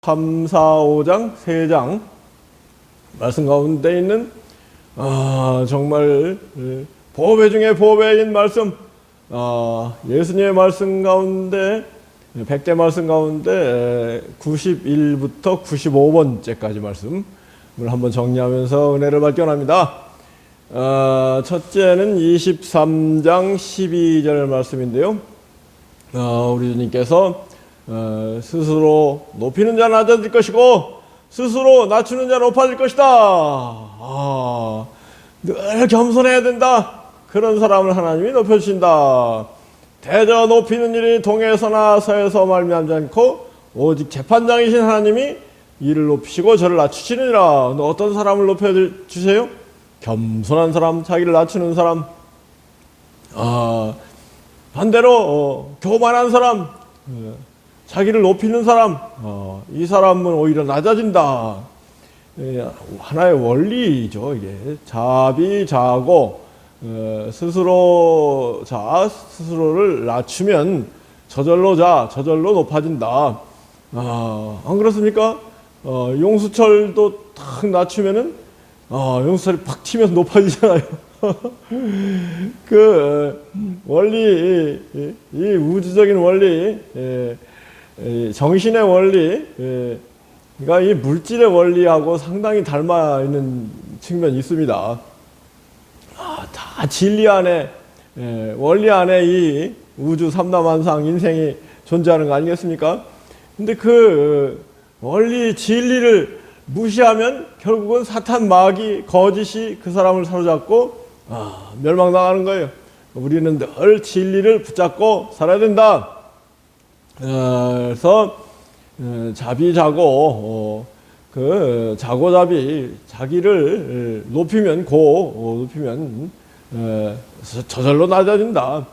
3, 4, 5장 3장 말씀 가운데 있는 정말 보배 중에 보배인 말씀, 예수님의 말씀 가운데 100대 말씀 가운데 91부터 95번째까지 말씀을 한번 정리하면서 은혜를 발견합니다. 첫째는 23장 12절 말씀인데요. 우리 주님께서 스스로 높이는 자 낮아질 것이고 스스로 낮추는 자 높아질 것이다. 늘 겸손해야 된다. 그런 사람을 하나님이 높여주신다. 대저 높이는 일이 동에서나 서에서 말미암지 않고 오직 재판장이신 하나님이 이를 높이시고 저를 낮추시느니라. 어떤 사람을 높여주세요? 겸손한 사람, 자기를 낮추는 사람. 반대로 교만한 사람, 자기를 높이는 사람, 이 사람은 오히려 낮아진다. 하나의 원리죠. 이게 자비자고 스스로를 낮추면 저절로 높아진다. 안 그렇습니까? 용수철도 탁 낮추면은 용수철이 팍 튀면서 높아지잖아요. 그 원리, 이 우주적인 원리, 정신의 원리가 이 물질의 원리하고 상당히 닮아 있는 측면이 있습니다. 다 진리 안에, 원리 안에 이 우주 삼라만상 인생이 존재하는 거 아니겠습니까? 근데 그 원리, 진리를 무시하면 결국은 사탄, 마귀, 거짓이 그 사람을 사로잡고 멸망당하는 거예요. 우리는 늘 진리를 붙잡고 살아야 된다. 그래서 자비자고 자고자비, 자기를 높이면 높이면 저절로 낮아진다.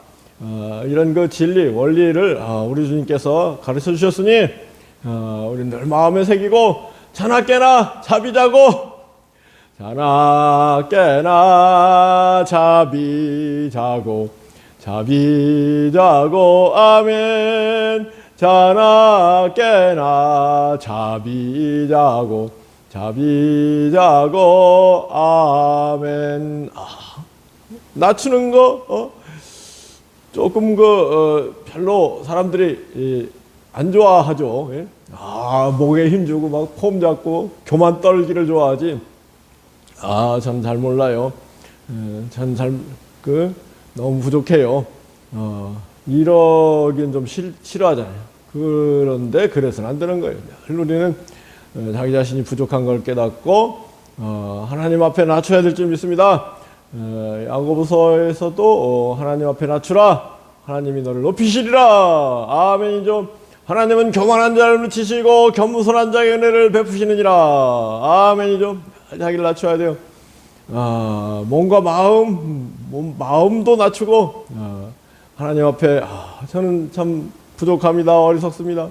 이런 그 진리, 원리를 우리 주님께서 가르쳐 주셨으니 우리는 늘 마음에 새기고 자나깨나 자비자고 자나깨나 자비자고 자비자고 아멘. 자나깨나 자비자고 자비자고 아멘. 낮추는 거 조금 별로 사람들이 안 좋아하죠. 예? 목에 힘주고 막 폼 잡고 교만 떨기를 좋아하지. 전 잘 몰라요. 전 너무 부족해요. 이러긴 좀 싫어하잖아요. 그런데 그래서는 안 되는 거예요. 우리는 자기 자신이 부족한 걸 깨닫고 하나님 앞에 낮춰야 될 줄 믿습니다. 야고보서에서도 하나님 앞에 낮추라. 하나님이 너를 높이시리라. 아멘이죠. 하나님은 교만한 자를 낮추시고 겸손한 자에게 은혜를 베푸시느니라. 아멘이죠. 자기를 낮춰야 돼요. 몸과 마음도 낮추고 하나님 앞에 저는 참 부족합니다. 어리석습니다.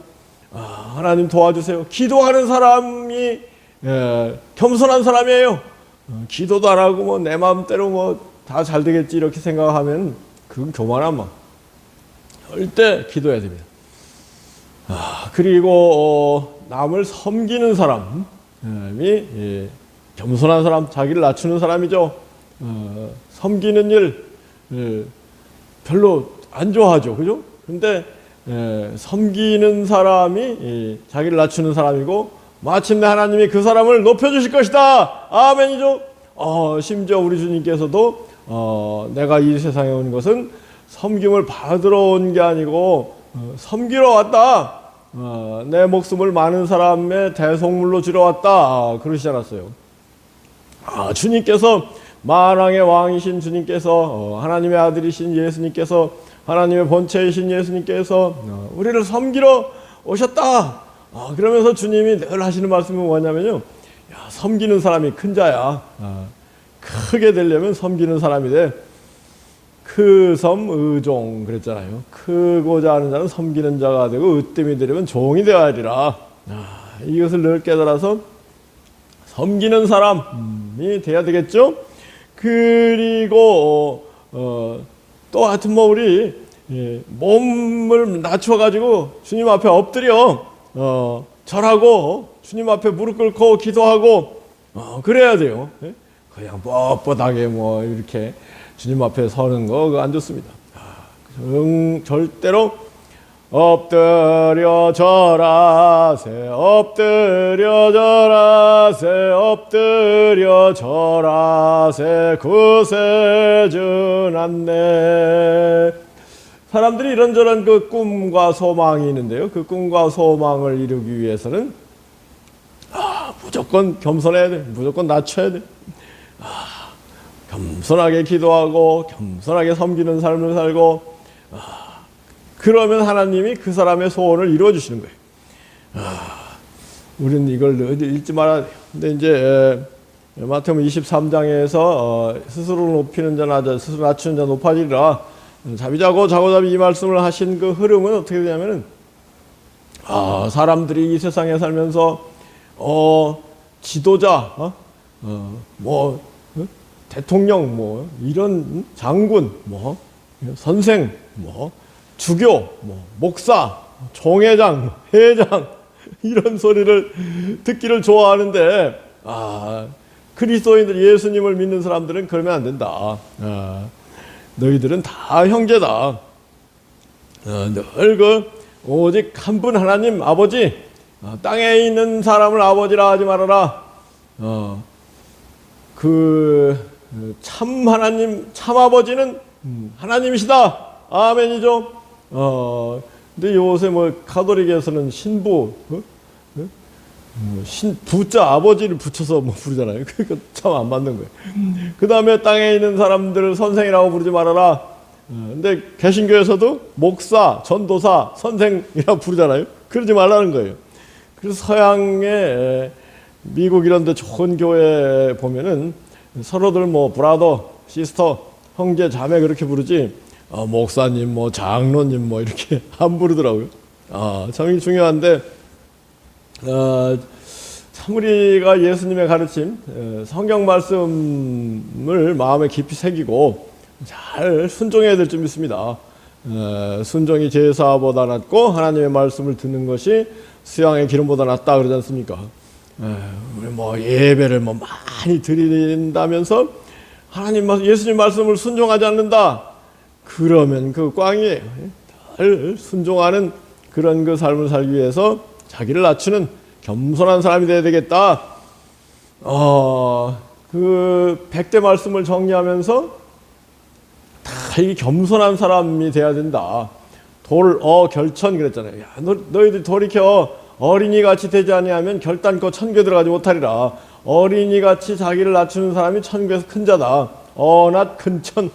하나님 도와주세요. 기도하는 사람이 겸손한 사람이에요. 기도도 안 하고 내 마음대로 다 잘 되겠지 이렇게 생각하면 그건 교만한 마음. 절대 기도해야 됩니다. 그리고 남을 섬기는 사람이 겸손한 사람, 자기를 낮추는 사람이죠. 섬기는 일 별로 안 좋아하죠. 그죠? 근데 섬기는 사람이 자기를 낮추는 사람이고 마침내 하나님이 그 사람을 높여주실 것이다. 아멘이죠. 심지어 우리 주님께서도 내가 이 세상에 온 것은 섬김을 받으러 온 게 아니고 섬기러 왔다. 내 목숨을 많은 사람의 대속물로 주러 왔다. 그러시지 않았어요. 주님께서 만왕의 왕이신 주님께서 하나님의 아들이신 예수님께서 하나님의 본체이신 예수님께서 우리를 섬기러 오셨다. 그러면서 주님이 늘 하시는 말씀은 뭐냐면요. 섬기는 사람이 큰 자야. 크게 되려면 섬기는 사람이 돼. 크섬 의종 그랬잖아요. 크고자 하는 자는 섬기는 자가 되고 으뜸이 되려면 종이 되어야 하리라. 이것을 늘 깨달아서 섬기는 사람이 돼야 되겠죠. 그리고 또 하여튼 우리 몸을 낮춰 가지고 주님 앞에 엎드려 절하고 주님 앞에 무릎 꿇고 기도하고 그래야 돼요. 그냥 뻣뻣하게 뭐 이렇게 주님 앞에 서는 거 안 좋습니다. 절대로 엎드려 절하세 엎드려 절하세 엎드려 절하세 구세주 않네. 사람들이 이런저런 그 꿈과 소망이 있는데요. 그 꿈과 소망을 이루기 위해서는 무조건 겸손해야 돼. 무조건 낮춰야 돼. 겸손하게 기도하고 겸손하게 섬기는 삶을 살고 그러면 하나님이 그 사람의 소원을 이루어 주시는 거예요. 우리는 이걸 잊지 말아야 돼요. 근데 이제 마태복음 23장에서 스스로 높이는 자 낮아 스스로 낮추는 자 높아지리라. 자비자고 자고자비 이 말씀을 하신 그 흐름은 어떻게 되냐면은 사람들이 이 세상에 살면서 지도자 뭐 대통령 뭐 이런 장군 뭐 선생 뭐 주교 뭐 목사 총회장 회장 이런 소리를 듣기를 좋아하는데 그리스도인들 예수님을 믿는 사람들은 그러면 안 된다. 너희들은 다 형제다. 늘 오직 한 분 하나님 아버지 땅에 있는 사람을 아버지라 하지 말아라. 참 하나님 참 아버지는 하나님이시다. 아멘이죠. 근데 요새 뭐 가톨릭에서는 신부 부자 아버지를 붙여서 뭐 부르잖아요. 그거 참 안 맞는 거예요. 그 다음에 땅에 있는 사람들을 선생이라고 부르지 말아라. 근데 개신교에서도 목사, 전도사, 선생이라고 부르잖아요. 그러지 말라는 거예요. 그래서 서양의 미국 이런 데 좋은 교회 보면은 서로들 뭐 브라더, 시스터, 형제, 자매 그렇게 부르지 목사님, 뭐 장로님 뭐 이렇게 안 부르더라고요. 참 중요한데 참 우리가 예수님의 가르침, 성경 말씀을 마음에 깊이 새기고 잘 순종해야 될 점 있습니다. 순종이 제사보다 낫고 하나님의 말씀을 듣는 것이 수양의 기름보다 낫다 그러지 않습니까? 우리 뭐 예배를 뭐 많이 드린다면서 하나님 예수님 말씀을 순종하지 않는다. 그러면 그 꽝이에요. 늘 순종하는 그런 그 삶을 살기 위해서 자기를 낮추는 겸손한 사람이 돼야 되겠다. 그 100대 말씀을 정리하면서 다 이 겸손한 사람이 돼야 된다. 결천 그랬잖아요. 야, 너희들 돌이켜 어린이같이 되지 아니하면 결단코 천국에 들어가지 못하리라. 어린이같이 자기를 낮추는 사람이 천국에서 큰 자다. 어낫 큰천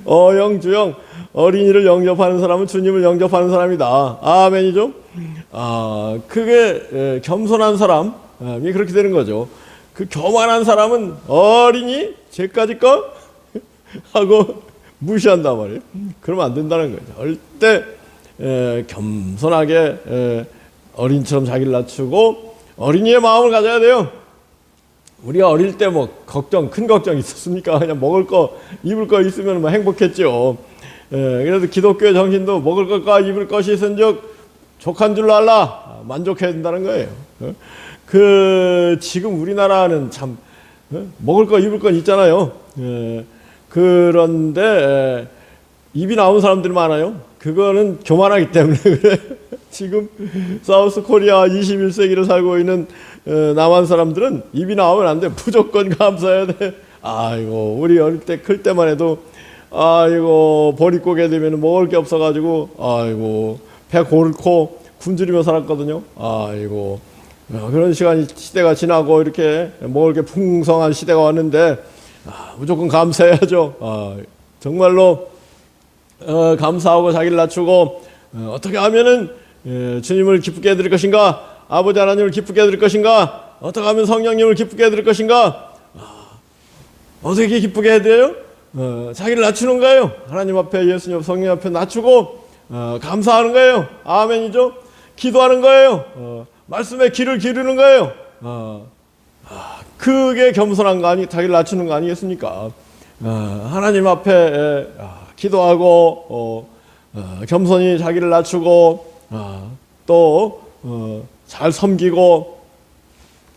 어영주영 어린이를 영접하는 사람은 주님을 영접하는 사람이다. 아멘이죠. 그게 겸손한 사람이 그렇게 되는 거죠. 그 교만한 사람은 어린이 쟤까지 거 하고 무시한단 말이에요. 그러면 안 된다는 거죠. 절대 겸손하게 어린이처럼 자기를 낮추고 어린이의 마음을 가져야 돼요. 우리가 어릴 때 뭐 큰 걱정 있었습니까? 그냥 먹을 거, 입을 거 있으면 뭐 행복했죠. 그래서 기독교의 정신도 먹을 것과 입을 것이 있은즉 족한 줄로 알라. 만족해야 된다는 거예요. 지금 우리나라는 참 먹을 거, 입을 건 있잖아요. 그런데 입이 나온 사람들이 많아요. 그거는 교만하기 때문에 그래. 지금 사우스 코리아 21세기를 살고 있는 남한 사람들은 입이 나오면 안 돼. 무조건 감사해야 돼. 아이고 우리 어릴 때 클 때만 해도 아이고 버릿고개 되면 먹을 게 없어가지고 아이고 배 고르고 굶주리며 살았거든요. 아이고 그런 시대가 지나고 이렇게 먹을 게 풍성한 시대가 왔는데 무조건 감사해야죠. 정말로 감사하고 자기를 낮추고 어떻게 하면은 주님을 기쁘게 해드릴 것인가, 아버지 하나님을 기쁘게 해드릴 것인가, 어떻게 하면 성령님을 기쁘게 해드릴 것인가, 어떻게 기쁘게 해드려요? 자기를 낮추는 거예요. 하나님 앞에, 예수님 앞에, 성령 앞에 낮추고 감사하는 거예요. 아멘이죠. 기도하는 거예요. 말씀에 귀를 기르는 거예요. 그게 겸손한 거 자기를 낮추는 거 아니겠습니까? 하나님 앞에 기도하고 겸손히 자기를 낮추고 또 잘 섬기고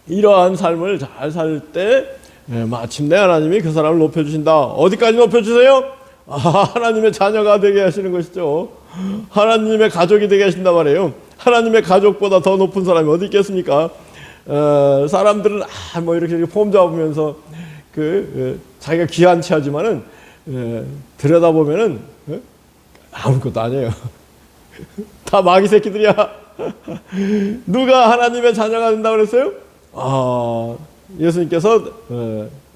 이러한 삶을 잘 살 때 마침내 하나님이 그 사람을 높여주신다. 어디까지 높여주세요? 하나님의 자녀가 되게 하시는 것이죠. 하나님의 가족이 되게 하신단 말이에요. 하나님의 가족보다 더 높은 사람이 어디 있겠습니까? 사람들은 뭐 이렇게 폼 잡으면서 자기가 귀한 체하지만은 들여다보면은 아무것도 아니에요. 다 마귀 새끼들이야. 누가 하나님의 자녀가 된다고 그랬어요? 예수님께서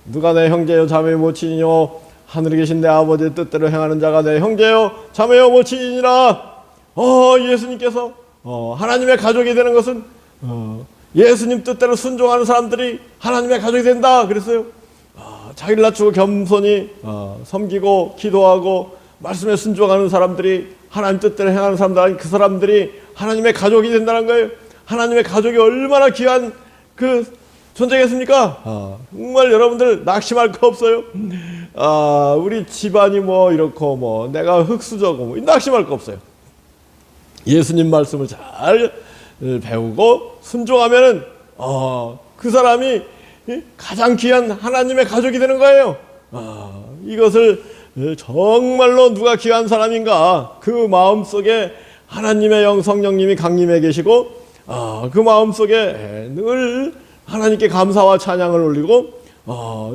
누가 내 형제요 자매요 모친이요 하늘에 계신 내 아버지의 뜻대로 행하는 자가 내 형제요 자매요 모친이니라. 예수님께서 하나님의 가족이 되는 것은 예수님 뜻대로 순종하는 사람들이 하나님의 가족이 된다 그랬어요. 자기를 낮추고 겸손히 섬기고 기도하고 말씀에 순종하는 사람들이 하나님 뜻대로 행하는 사람들, 그 사람들이 하나님의 가족이 된다는 거예요. 하나님의 가족이 얼마나 귀한 그 존재겠습니까? 정말 여러분들 낙심할 거 없어요. 우리 집안이 뭐 이렇고 뭐 내가 흙수저고 뭐 낙심할 거 없어요. 예수님 말씀을 잘 배우고 순종하면은 그 사람이 가장 귀한 하나님의 가족이 되는 거예요. 이것을 정말로 누가 귀한 사람인가, 그 마음속에 하나님의 영 성령님이 강림해 계시고 그 마음속에 늘 하나님께 감사와 찬양을 올리고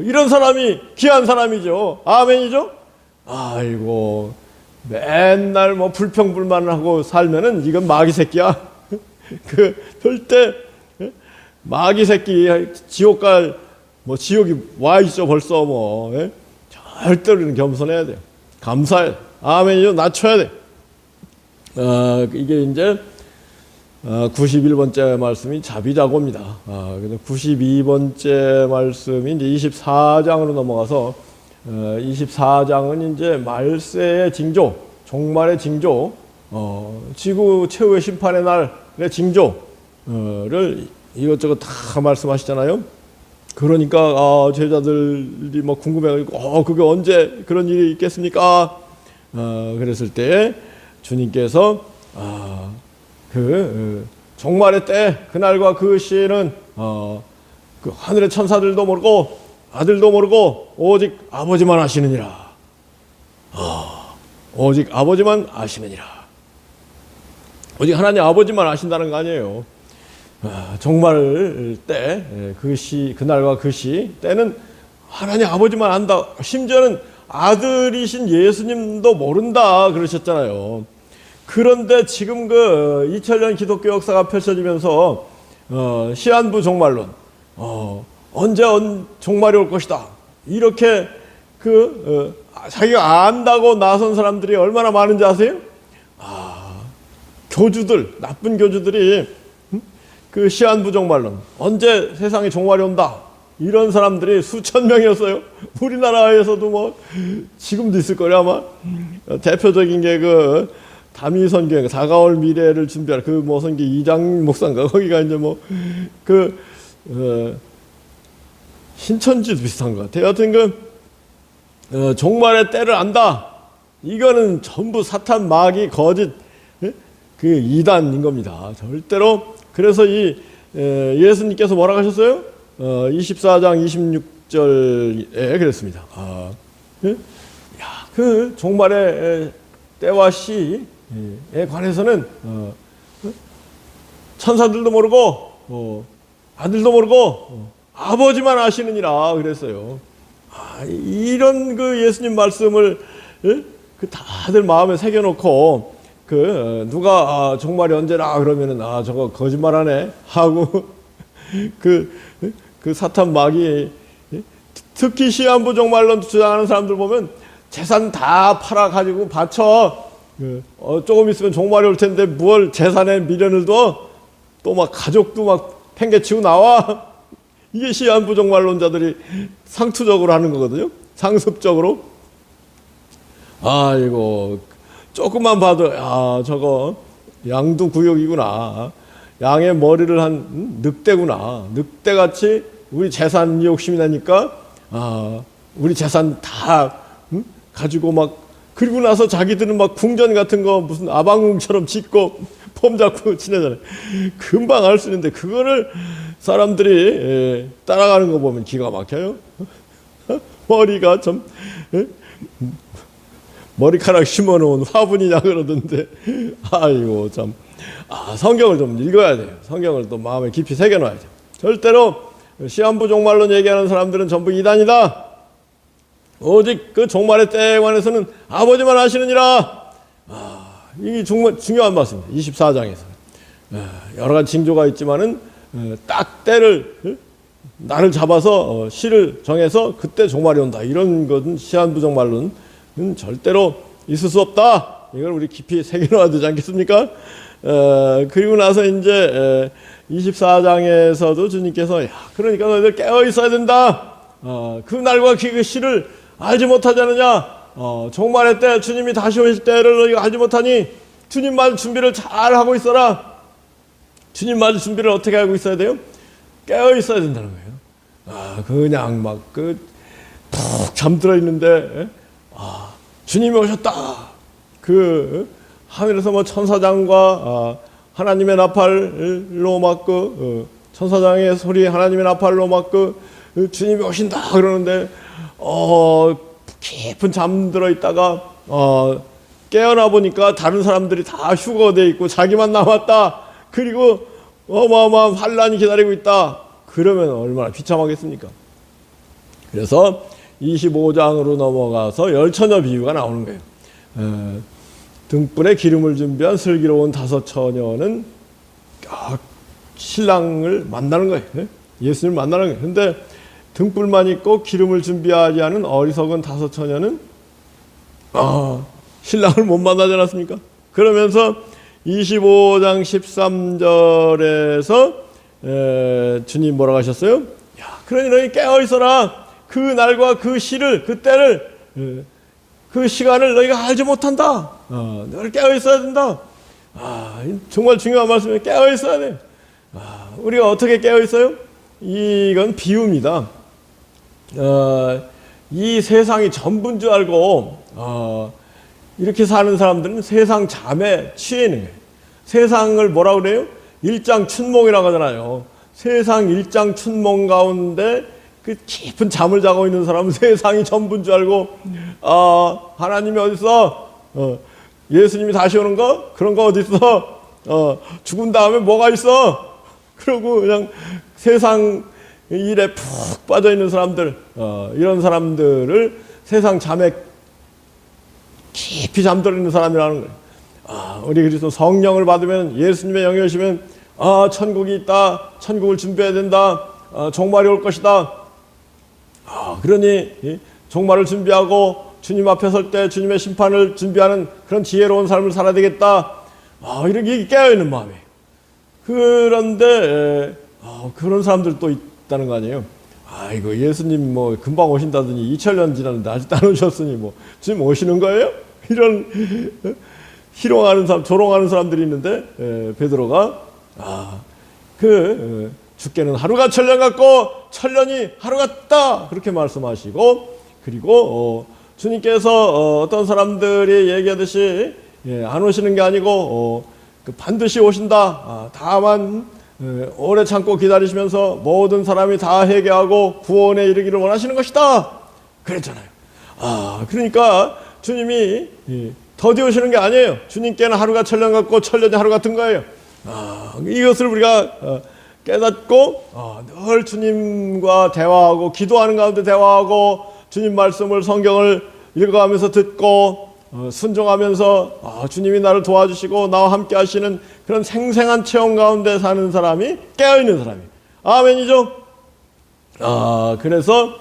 이런 사람이 귀한 사람이죠. 아멘이죠. 아이고 맨날 뭐 불평불만을 하고 살면은 이건 마귀 새끼야. 절대 마귀 새끼 지옥 뭐 지옥이 와 있죠 벌써 뭐. 절대로 우리는 겸손해야 돼요. 감사해야 돼. 아멘이죠. 낮춰야 돼. 이게 이제 91번째 말씀이 자비자고입니다. 그래서 92번째 말씀이 이제 24장으로 넘어가서 24장은 이제 말세의 징조, 종말의 징조, 지구 최후의 심판의 날의 징조를 이것저것 다 말씀하시잖아요. 그러니까 제자들이 뭐 궁금해가지고 그게 언제 그런 일이 있겠습니까? 그랬을 때 주님께서 종말의 때 그날과 그 시에는 그 하늘의 천사들도 모르고 아들도 모르고 오직 아버지만 아시느니라. 오직 아버지만 아시느니라. 오직 하나님 아버지만 아신다는 거 아니에요. 종말 때 그 시 그날과 그 시 때는 하나님 아버지만 안다. 심지어는 아들이신 예수님도 모른다 그러셨잖아요. 그런데 지금 그 2000년 기독교 역사가 펼쳐지면서 시한부 종말론, 언제 종말이 올 것이다 이렇게 자기가 안다고 나선 사람들이 얼마나 많은지 아세요? 교주들, 나쁜 교주들이 그 시한부 종말론, 언제 세상에 종말이 온다 이런 사람들이 수천 명이었어요. 우리나라에서도 뭐 지금도 있을 거예요 아마. 대표적인 게 그 다미 선교회, 다가올 미래를 준비할 그 뭐 선교 이장 목사인가 거기가 이제 뭐 신천지도 비슷한 것 같아요. 여하튼 종말의 때를 안다. 이거는 전부 사탄, 마귀, 거짓, 그 이단인 겁니다. 절대로. 그래서 예수님께서 뭐라고 하셨어요? 24장 26절에 그랬습니다. 그 종말의 때와 시에 관해서는 천사들도 모르고 아들도 모르고 아버지만 아시느니라 그랬어요. 이런 그 예수님 말씀을 그 다들 마음에 새겨놓고 누가 종말이 언제나 그러면은 저거 거짓말하네 하고 그 사탄 마귀, 특히 시한부 종말론 주장하는 사람들 보면 재산 다 팔아 가지고 바쳐 조금 있으면 종말이 올 텐데 뭘 재산에 미련을 둬? 또 막 가족도 막 팽개치고 나와. 이게 시한부 종말론자들이 상투적으로 하는 거거든요. 상습적으로. 아이고 조금만 봐도 저거 양두구역이구나. 양의 머리를 한 늑대구나. 늑대같이 우리 재산 욕심이 나니까 우리 재산 다 가지고 막, 그리고 나서 자기들은 막 궁전 같은 거 무슨 아방궁처럼 짓고 폼 잡고 지내잖아요. 금방 알 수 있는데 그거를 사람들이 따라가는 거 보면 기가 막혀요. 머리가 좀 머리카락 심어놓은 화분이냐 그러던데, 아이고 참. 성경을 좀 읽어야 돼요. 성경을 또 마음에 깊이 새겨놔야 돼요. 절대로 시한부 종말론 얘기하는 사람들은 전부 이단이다. 오직 그 종말의 때에 관해서는 아버지만 아시느니라. 이게 정말 중요한 말씀입니다. 24장에서 여러 가지 징조가 있지만은 딱 때를 날을 잡아서 시를 정해서 그때 종말이 온다. 이런 것은 시한부 종말론은 절대로 있을 수 없다. 이걸 우리 깊이 새겨놔야 되지 않겠습니까? 그리고 나서 이제 24장에서도 주님께서 그러니까 너희들 깨어 있어야 된다. 그 날과 그 시를 알지 못하지 않느냐. 종말의 때 주님이 다시 오실 때를 너희가 알지 못하니 주님 맞을 준비를 잘 하고 있어라. 주님 맞을 준비를 어떻게 하고 있어야 돼요? 깨어 있어야 된다는 거예요. 그냥 막 푹 잠들어 있는데 주님이 오셨다. 그 하늘에서 뭐 천사장과 하나님의 나팔로 막 천사장의 소리, 하나님의 나팔로 막 주님이 오신다 그러는데 깊은 잠들어 있다가 깨어나 보니까 다른 사람들이 다 휴거돼 있고 자기만 남았다. 그리고 어마어마한 환란이 기다리고 있다. 그러면 얼마나 비참하겠습니까? 그래서 25장으로 넘어가서 열처녀 비유가 나오는 거예요. 등불에 기름을 준비한 슬기로운 5 처녀는 신랑을 만나는 거예요. 예수님을 만나는 거예요. 그런데 등불만 있고 기름을 준비하지 않은 어리석은 5 처녀는 신랑을 못 만나지 않았습니까? 그러면서 25장 13절에서 주님 뭐라고 하셨어요? 그러니 너희 깨어 있어라. 그 날과 그 시를, 그 때를, 그 시간을 너희가 알지 못한다. 너희 깨어 있어야 된다. 정말 중요한 말씀이에요. 깨어 있어야 돼. 우리가 어떻게 깨어 있어요? 이건 비유입니다. 이 세상이 전부인 줄 알고 이렇게 사는 사람들은 세상 잠에 취해 있는 거예요. 세상을 뭐라 그래요? 일장춘몽이라고 하잖아요. 세상 일장춘몽 가운데 그 깊은 잠을 자고 있는 사람은 세상이 전부인 줄 알고 하나님이 어딨어? 예수님이 다시 오는 거? 그런 거 어딨어? 죽은 다음에 뭐가 있어? 그러고 그냥 세상 일에 푹 빠져 있는 사람들, 이런 사람들을 세상 잠에 깊이 잠들어 있는 사람이라는 거예요. 우리 그리스도 성령을 받으면, 예수님의 영이 오시면 천국이 있다, 천국을 준비해야 된다, 종말이 올 것이다. 그러니 종말을 준비하고 주님 앞에 설 때 주님의 심판을 준비하는 그런 지혜로운 삶을 살아야 되겠다. 이렇게 깨어있는 마음이에요. 그런데 그런 사람들도 있다는 거 아니에요. 이거 예수님 뭐 금방 오신다더니 2000년 지났는데 아직도 안 오셨으니 뭐 지금 오시는 거예요? 이런 희롱하는 사람, 조롱하는 사람들이 있는데 베드로가 주께는 하루가 천년 같고 천년이 하루 같다 그렇게 말씀하시고, 그리고 주님께서 어떤 사람들이 얘기하듯이 안 오시는 게 아니고 반드시 오신다. 다만 오래 참고 기다리시면서 모든 사람이 다 회개하고 구원에 이르기를 원하시는 것이다 그랬잖아요. 그러니까 주님이 더디 오시는 게 아니에요. 주님께는 하루가 천년 같고 천년이 하루 같은 거예요. 이것을 우리가 깨닫고 늘 주님과 대화하고 기도하는 가운데 대화하고 주님 말씀을, 성경을 읽어가면서 듣고 순종하면서 주님이 나를 도와주시고 나와 함께 하시는 그런 생생한 체험 가운데 사는 사람이 깨어있는 사람이 아멘이죠. 그래서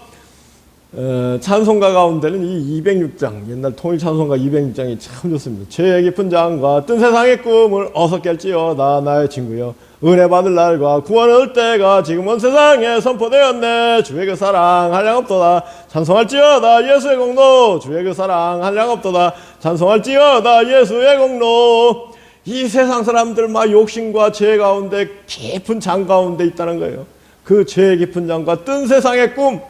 찬송가 가운데는 이 206장, 옛날 통일 찬송가 206장이 참 좋습니다. 죄의 깊은 장과 뜬 세상의 꿈을 어서 깰지어다 나의 친구여, 은혜 받을 날과 구원을 때가 지금은 세상에 선포되었네. 주의 그 사랑 한량없도다 찬송할지어다 예수의 공로, 주의 그 사랑 한량없도다 찬송할지어다 예수의 공로. 이 세상 사람들 막 욕심과 죄 가운데 깊은 장 가운데 있다는 거예요. 그 죄의 깊은 장과 뜬 세상의 꿈.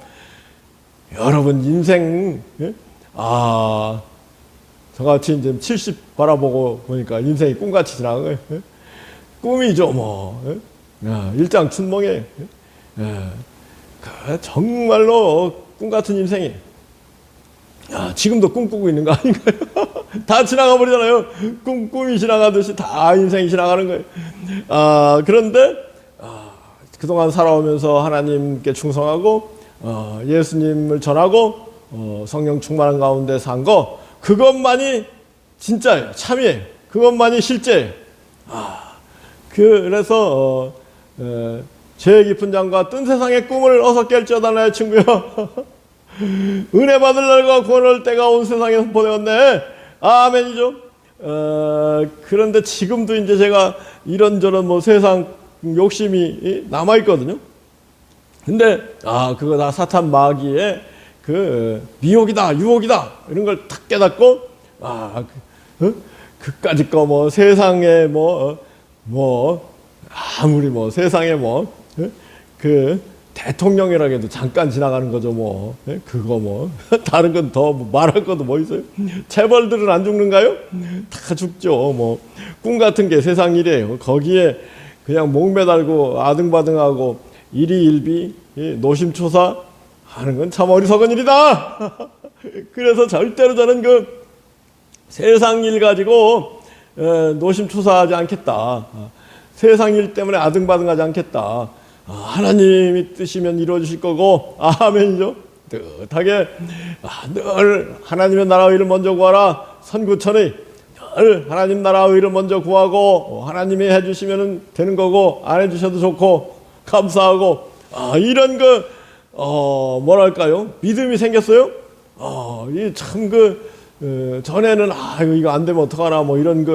여러분 인생 저같이 이제 70 바라보고 보니까 인생이 꿈같이 지나가요. 꿈이죠, 뭐. 일장춘몽에 정말로 꿈 같은 인생이에요. 지금도 꿈꾸고 있는 거 아닌가요? 다 지나가 버리잖아요. 꿈이 지나가듯이 다 인생이 지나가는 거예요. 그런데 그동안 살아오면서 하나님께 충성하고 예수님을 전하고 성령 충만한 가운데 산 거, 그것만이 진짜예요. 참이에요. 그것만이 실제예요. 그래서 죄 깊은 장과 뜬 세상의 꿈을 어서 깰지어다 나의 친구여. 은혜 받을 날과 구원할 때가 온 세상에 선포되었네. 아멘이죠. 그런데 지금도 이제 제가 이런저런 뭐 세상 욕심이 남아있거든요. 근데 그거 다 사탄 마귀의 그 미혹이다, 유혹이다, 이런 걸 탁 깨닫고 그까짓 거 뭐 세상에 아무리 뭐 세상에 그 대통령이라고 해도 잠깐 지나가는 거죠, 뭐. 그거 뭐 다른 건 더 말할 것도 뭐 있어요? 재벌들은 안 죽는가요? 다 죽죠. 뭐 꿈 같은 게 세상 일이에요. 거기에 그냥 목매달고 아등바등하고 일희일비 노심초사 하는 건 참 어리석은 일이다. 그래서 절대로 저는 그 세상 일 가지고 노심초사하지 않겠다. 세상 일 때문에 아등바등하지 않겠다. 하나님이 뜻이면 이루어 주실 거고, 아멘이죠. 뜻하게 늘 하나님의 나라의 의를 먼저 구하라. 선구천의 늘 하나님 나라의 의를 먼저 구하고, 하나님이 해주시면 되는 거고, 안 해주셔도 좋고 감사하고, 이런 뭐랄까요, 믿음이 생겼어요. 이 참 전에는 이거 안 되면 어떡하나 뭐 이런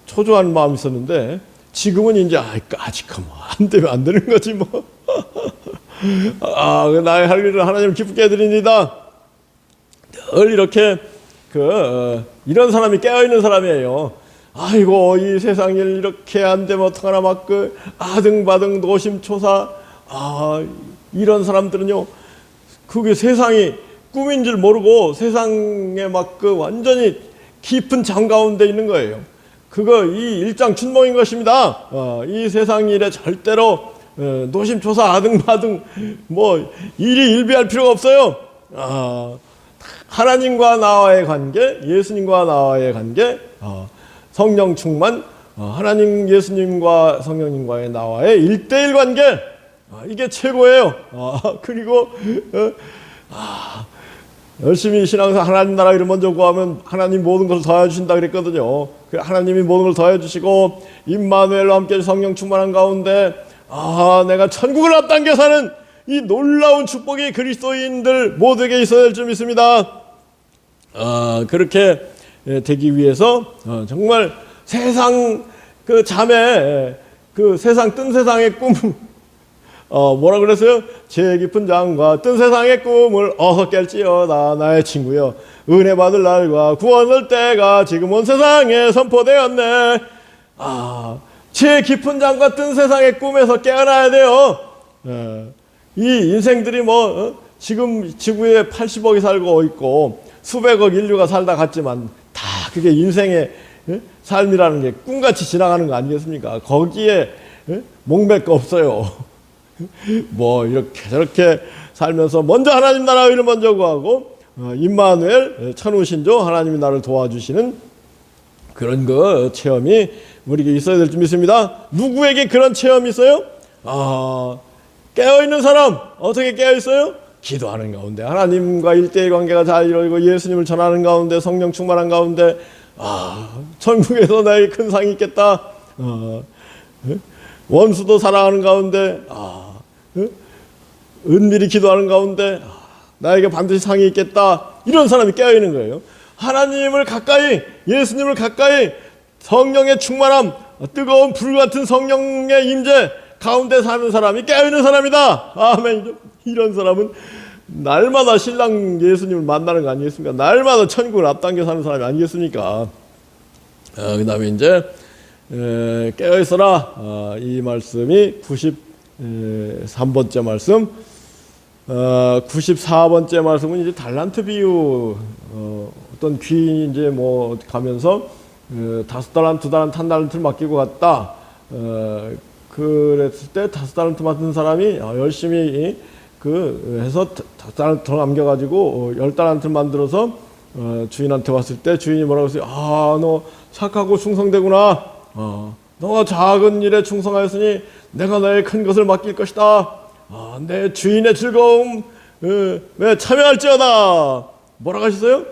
초조한 마음이 있었는데, 지금은 이제 아직 안 되면 안 되는 거지 뭐. 나의 할 일을 하나님을 기쁘게 해드립니다. 늘 이렇게 이런 사람이 깨어있는 사람이에요. 아이고 이 세상 일 이렇게 안 되면 어떡하나 막 아등바등 노심초사. 이런 사람들은요, 그게 세상이 꿈인 줄 모르고 세상에 막 완전히 깊은 잠 가운데 있는 거예요. 그거 이 일장춘몽인 것입니다. 이 세상 일에 절대로 노심초사 아등바등 뭐 일희일비할 필요가 없어요. 하나님과 나와의 관계, 예수님과 나와의 관계, 성령 충만, 하나님 예수님과 성령님과의 나와의 1:1 관계, 이게 최고예요. 그리고 열심히 신앙에서 하나님 나라 일을 먼저 구하면 하나님 모든 것을 더해 주신다 그랬거든요. 하나님이 모든 걸 더해 주시고 임마누엘과 함께 성령 충만한 가운데 내가 천국을 앞당겨 사는 이 놀라운 축복이 그리스도인들 모두에게 있어야 될 줄 믿습니다. 그렇게 되기 위해서 정말 세상 잠에 세상 뜬 세상의 꿈, 뭐라 그랬어요? 죄 깊은 장과 뜬 세상의 꿈을 어서 깰지어다 나의 친구여. 은혜 받을 날과 구원할 때가 지금 온 세상에 선포되었네. 죄 깊은 장과 뜬 세상의 꿈에서 깨어나야 돼요. 이 인생들이 지금 지구에 80억이 살고 있고 수백억 인류가 살다 갔지만 다 그게 인생의 삶이라는 게 꿈같이 지나가는 거 아니겠습니까? 거기에 목맬 거 없어요. 뭐 이렇게 저렇게 살면서 먼저 하나님 나라 의를 먼저 구하고 임마누엘 천우신조 하나님이 나를 도와주시는 그런 체험이 우리에게 있어야 될 줄 믿습니다. 누구에게 그런 체험이 있어요? 깨어있는 사람. 어떻게 깨어있어요? 기도하는 가운데 하나님과 1:1 관계가 잘 이루어지고 예수님을 전하는 가운데 성령 충만한 가운데 천국에서 나에게 큰 상이 있겠다. 원수도 사랑하는 가운데 은밀히 기도하는 가운데 나에게 반드시 상이 있겠다. 이런 사람이 깨어있는 거예요. 하나님을 가까이, 예수님을 가까이, 성령의 충만함, 뜨거운 불같은 성령의 임재 가운데 사는 사람이 깨어있는 사람이다. 아멘. 이런 사람은 날마다 신랑 예수님을 만나는 거 아니겠습니까? 날마다 천국을 앞당겨 사는 사람이 아니겠습니까? 그 다음에 이제 깨어있어라. 이 말씀이 93번째 말씀. 94번째 말씀은 이제 달란트 비유. 어떤 귀인이 이제 가면서 5 달란트, 2 달란트, 1 달란트를 맡기고 갔다. 그랬을 때 5 달란트 맡은 사람이 열심히 해서 5 달란트 더 남겨가지고 10 달란트를 만들어서 주인한테 왔을 때 주인이 뭐라고 했어요? 너 착하고 충성되구나. 너가 작은 일에 충성하였으니 내가 너의 큰 것을 맡길 것이다. 내 주인의 즐거움 왜 참여할지어다. 뭐라고 하셨어요?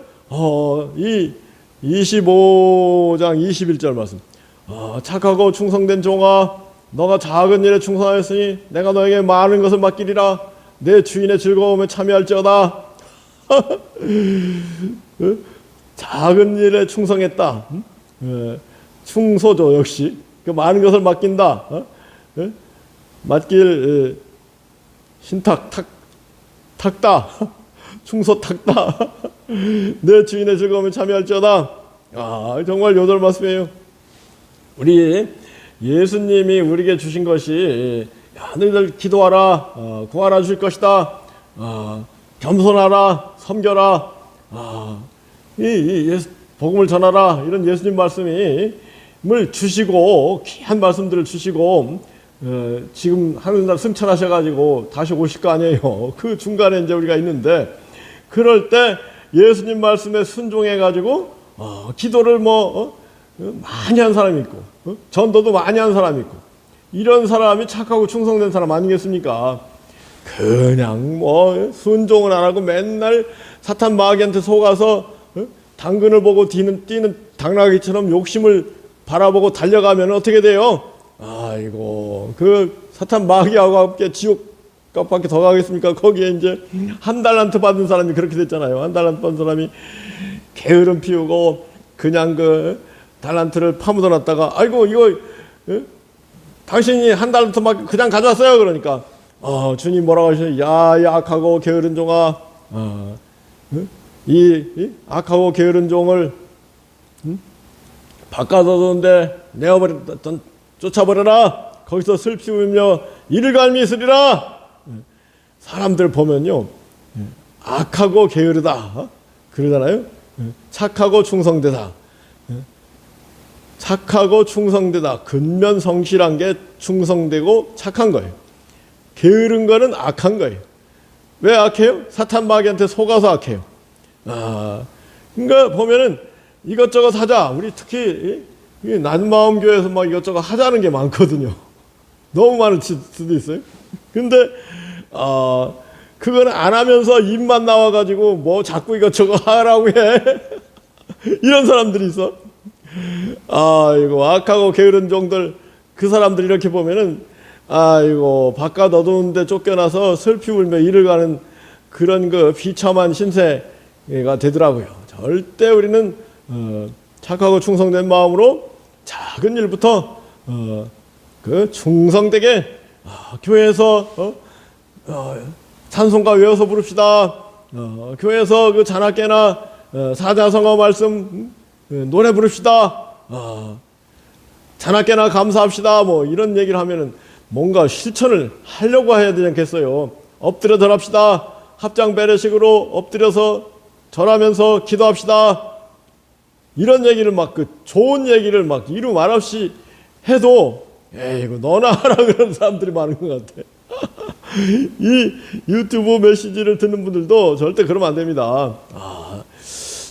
이 25장 21절 말씀. 착하고 충성된 종아, 너가 작은 일에 충성하였으니 내가 너에게 많은 것을 맡기리라. 내 주인의 즐거움에 참여할지어다. 작은 일에 충성했다. 충소죠. 역시 그 많은 것을 맡긴다. 맡길 신탁 탁다. 충소 탁다. 내 주인의 즐거움에 참여할지어다. 정말 요절 말씀이에요. 우리 예수님이 우리에게 주신 것이 너희들 기도하라, 구하라 주실 것이다. 겸손하라, 섬겨라, 복음을 전하라. 이런 예수님 말씀을 주시고 귀한 말씀들을 주시고 지금 하늘날 승천하셔가지고 다시 오실 거 아니에요. 그 중간에 이제 우리가 있는데 그럴 때 예수님 말씀에 순종해가지고 기도를 많이 한 사람이 있고 전도도 많이 한 사람이 있고 이런 사람이 착하고 충성된 사람 아니겠습니까? 그냥 순종을 안 하고 맨날 사탄 마귀한테 속아서 당근을 보고 뛰는 당나귀처럼 욕심을 바라보고 달려가면 어떻게 돼요? 아이고 그 사탄 마귀하고 함께 지옥 값밖에 더 가겠습니까? 거기에 이제 1 달란트 받은 사람이 그렇게 됐잖아요. 1 달란트 받은 사람이 게으름 피우고 그냥 그 달란트를 파묻어 놨다가 아이고 이거 당신이 1 달란트만 그냥 가져왔어요. 그러니까 주님 뭐라고 하시죠? 야 악하고 게으른 종아, 이 악하고 게으른 종을 바꿔두는데 쫓아버려라. 거기서 슬피 울며 이를 갈미 있으리라. 사람들 보면요 악하고 게으르다 그러잖아요. 착하고 충성되다. 착하고 충성되다. 근면성실한 게 충성되고 착한 거예요. 게으른 거는 악한 거예요. 왜 악해요? 사탄 마귀한테 속아서 악해요. 그러니까 보면은 이것저것 하자. 우리 특히 낮마음 교회에서 막 이것저것 하자는 게 많거든요. 너무 많을 수도 있어요. 근데 그거는 안 하면서 입만 나와가지고 뭐 자꾸 이것저것 하라고 해. 이런 사람들이 있어. 이거 악하고 게으른 종들, 그 사람들 이렇게 보면은 이거 바깥 어두운데 쫓겨나서 슬피 울며 이를 가는 그런 그 비참한 신세가 되더라고요. 절대 우리는 착하고 충성된 마음으로 작은 일부터 그 충성되게 교회에서 찬송가 외워서 부릅시다. 교회에서 그 자나깨나 사자성어 말씀 노래 부릅시다. 자나깨나 감사합시다. 뭐 이런 얘기를 하면은 뭔가 실천을 하려고 해야 되지 않겠어요? 엎드려 절합시다. 합장 배례식으로 엎드려서 절하면서 기도합시다. 이런 얘기를 막 그 좋은 얘기를 막 이루 말없이 해도 이거 너나 하라 그런 사람들이 많은 것 같아. 이 유튜브 메시지를 듣는 분들도 절대 그러면 안 됩니다.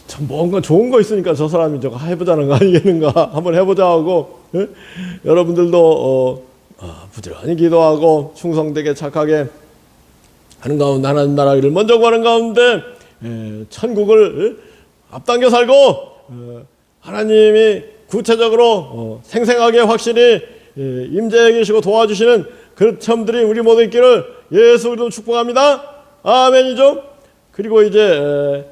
참 뭔가 좋은 거 있으니까 저 사람이 저거 해보자는 거 아니겠는가 한번 해보자 하고 여러분들도 부지런히 기도하고 충성되게 착하게 하는 가운데 하나님 나라 일을 먼저 구하는 가운데 천국을 앞당겨 살고 하나님이 구체적으로 생생하게 확실히 임재해 계시고 도와주시는 그 체험들이 우리 모두 있기를 예수 그리스도로 축복합니다. 아멘이죠. 그리고 이제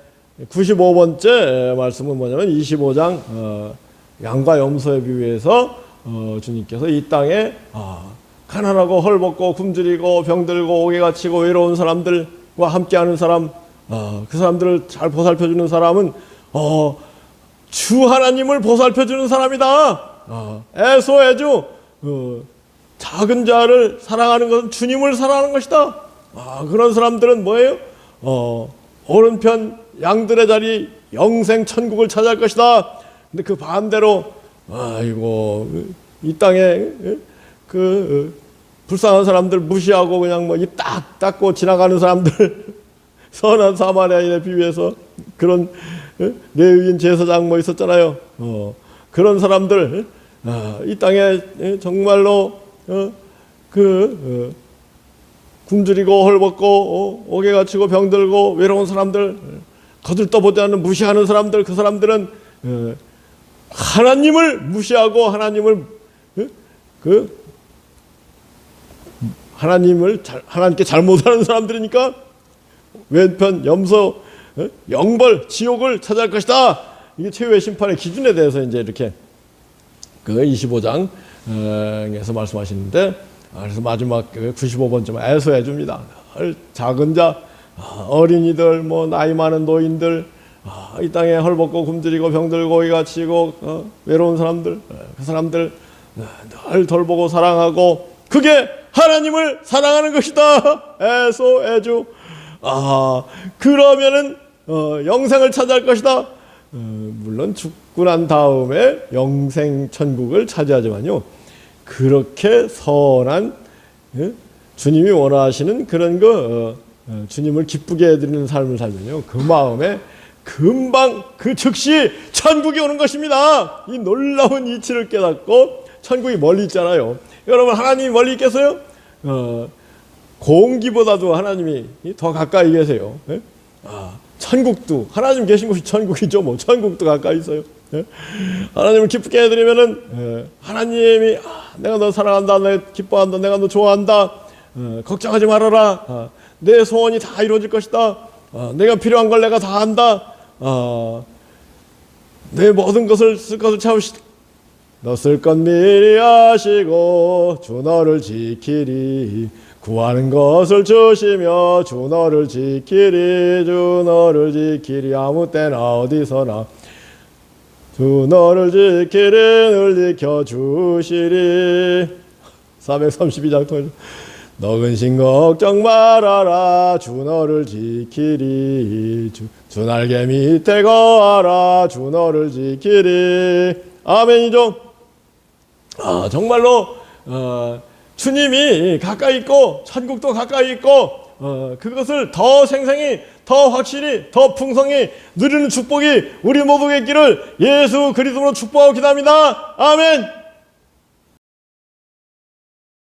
95번째 말씀은 뭐냐면 25장 양과 염소의 비유에서 주님께서 이 땅에 가난하고 헐벗고 굶주리고 병들고 옥에 갇히고 외로운 사람들과 함께하는 사람, 그 사람들을 잘 보살펴주는 사람은 주 하나님을 보살펴주는 사람이다. 애소애주 작은 자를 사랑하는 것은 주님을 사랑하는 것이다. 그런 사람들은 뭐예요? 오른편 양들의 자리 영생 천국을 차지할 것이다. 근데 그 반대로 아이고 이 땅에 불쌍한 사람들 무시하고 그냥 뭐 입 딱 닫고 지나가는 사람들 선한 사마리아인에 비유해서 그런 레위인 제사장 뭐 있었잖아요. 그런 사람들 이 땅에 정말로 굶주리고 헐벗고 옥에 갇히고 병들고 외로운 사람들, 거들떠보지 않는 무시하는 사람들, 그 사람들은 하나님을 무시하고 하나님께 잘못하는 사람들이니까 왼편, 염소, 영벌, 지옥을 차지할 것이다. 이게 최후의 심판의 기준에 대해서 이제 이렇게 그 25장에서 말씀하시는데, 그래서 마지막 95번쯤 애서해 줍니다. 작은 자, 어린이들, 뭐 나이 많은 노인들, 이 땅에 헐벗고 굶주리고 병들고 이 갇히고 외로운 사람들, 그 사람들 늘 돌보고 사랑하고, 그게 하나님을 사랑하는 것이다. 애소 애주. 그러면은 영생을 차지할 것이다. 물론 죽고 난 다음에 영생 천국을 차지하지만요, 그렇게 선한 주님이 원하시는 그런 주님을 기쁘게 해드리는 삶을 살면요, 그 마음에 금방 그 즉시 천국이 오는 것입니다. 이 놀라운 이치를 깨닫고 천국이 멀리 있잖아요. 여러분, 하나님이 멀리 있겠어요? 공기보다도 하나님이 더 가까이 계세요. 천국도, 하나님 계신 곳이 천국이죠. 뭐 천국도 가까이 있어요. 하나님을 기쁘게 해드리면은 하나님이 내가 너 사랑한다, 내가 기뻐한다, 내가 너 좋아한다, 걱정하지 말아라, 내 소원이 다 이루어질 것이다, 내가 필요한 걸 내가 다 한다, 내 모든 것을 쓸 것을 채우시다, 너 쓸 것 미리 아시고 주 너를 지키리, 구하는 것을 주시며 주 너를 지키리, 주 너를 지키리, 아무 때나 어디서나 주 너를 지키리, 늘 지켜주시리. 432장 통해서 너 근심 걱정 말아라, 주 너를 지키리, 주 날개 밑에 거하라, 주 너를 지키리. 아멘이죠. 정말로 주님이 가까이 있고 천국도 가까이 있고 그것을 더 생생히, 더 확실히, 더 풍성히 누리는 축복이 우리 모두에게 있기를 예수 그리스도로 축복하고 기도합니다. 아멘.